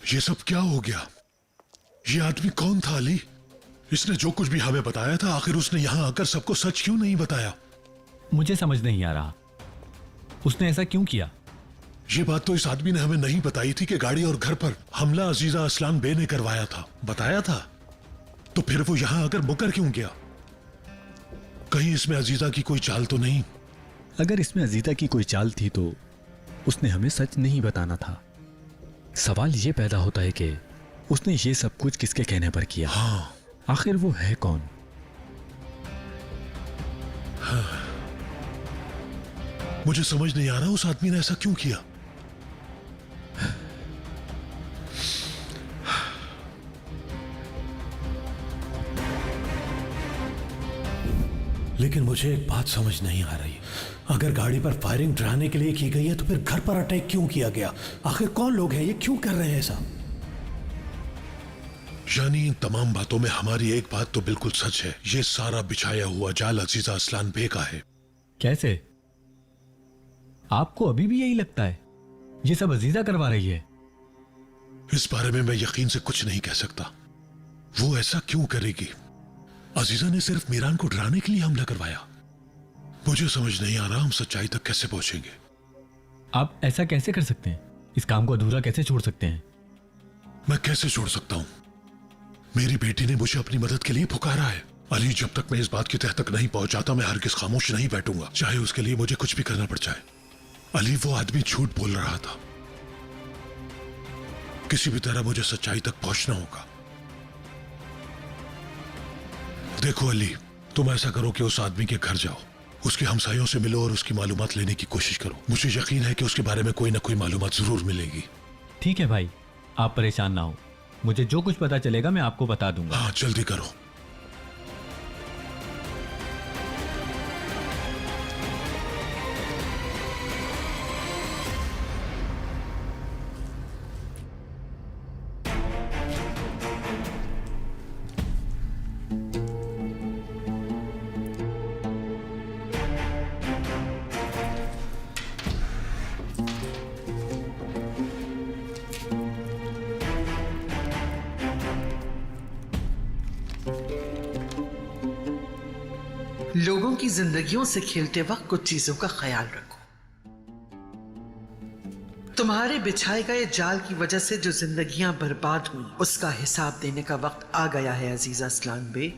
ये सब क्या हो गया? ये आदमी कौन था अली? इसने जो कुछ भी हमें बताया था, आखिर उसने यहां आकर सबको सच क्यों नहीं बताया? मुझे समझ नहीं आ रहा उसने ऐसा क्यों किया। ये बात तो इस आदमी ने हमें नहीं बताई थी कि गाड़ी और घर पर हमला अजीजा असलान बे ने करवाया था। बताया था तो फिर वो यहां आकर मुकर क्यों गया? कहीं इसमें अजीजा की कोई चाल तो नहीं? अगर इसमें अजीजा की कोई चाल थी तो उसने हमें सच नहीं बताना था। सवाल ये पैदा होता है कि उसने ये सब कुछ किसके कहने पर किया। हाँ, आखिर वो है कौन? मुझे समझ नहीं आ रहा उस आदमी ने ऐसा क्यों किया। लेकिन मुझे एक बात समझ नहीं आ रही, अगर गाड़ी पर फायरिंग डराने के लिए की गई है तो फिर घर पर अटैक क्यों किया गया? आखिर कौन लोग हैं? ये क्यों कर रहे हैं ऐसा? यानी इन तमाम बातों में हमारी एक बात तो बिल्कुल सच है, ये सारा बिछाया हुआ जाल अजीजा असलान बे का है। कैसे? आपको अभी भी यही लगता है ये सब अजीजा करवा रही है? इस बारे में मैं यकीन से कुछ नहीं कह सकता। वो ऐसा क्यों करेगी? अजीजा ने सिर्फ मीरान को डराने के लिए हमला करवाया। मुझे समझ नहीं आ रहा हम सच्चाई तक कैसे पहुंचेंगे। आप ऐसा कैसे कर सकते हैं? इस काम को अधूरा कैसे छोड़ सकते हैं? मैं कैसे छोड़ सकता हूं? मेरी बेटी ने मुझे अपनी मदद के लिए पुकारा है। अली, जब तक मैं इस बात की तह तक नहीं पहुंचाता मैं हरगिज खामोश नहीं बैठूंगा, चाहे उसके लिए मुझे कुछ भी करना पड़ जाए। अली, वो आदमी झूठ बोल रहा था। किसी भी तरह मुझे सच्चाई तक पहुंचना होगा। देखो अली, तुम ऐसा करो कि उस आदमी के घर जाओ, उसके हमसायों से मिलो और उसकी मालूमात लेने की कोशिश करो। मुझे यकीन है कि उसके बारे में कोई ना कोई मालूमात जरूर मिलेगी। ठीक है भाई, आप परेशान ना हो, मुझे जो कुछ पता चलेगा मैं आपको बता दूंगा। हाँ, जल्दी करो। लोगों की जिंदगियों से खेलते वक्त कुछ चीजों का ख्याल रखो। तुम्हारे बिछाए गए जाल की वजह से जो जिंदगियां बर्बाद हुई उसका हिसाब देने का वक्त आ गया है अजीजा असलान बे।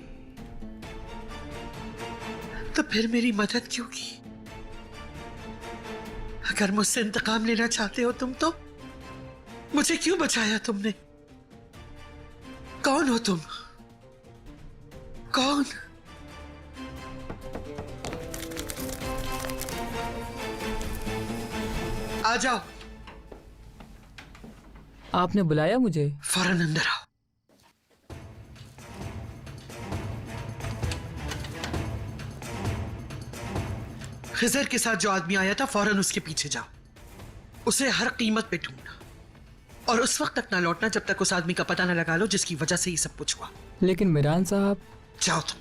तो फिर मेरी मदद क्यों की? अगर मुझसे इंतकाम लेना चाहते हो तुम तो मुझे क्यों बचाया तुमने? कौन हो तुम? कौन? आ जाओ। आपने बुलाया मुझे? फौरन अंदर आओ। खिजर के साथ जो आदमी आया था फौरन उसके पीछे जाओ, उसे हर कीमत पे ढूंढना और उस वक्त तक ना लौटना जब तक उस आदमी का पता ना लगा लो जिसकी वजह से ये सब कुछ हुआ। लेकिन मीरान साहब। जाओ तुम।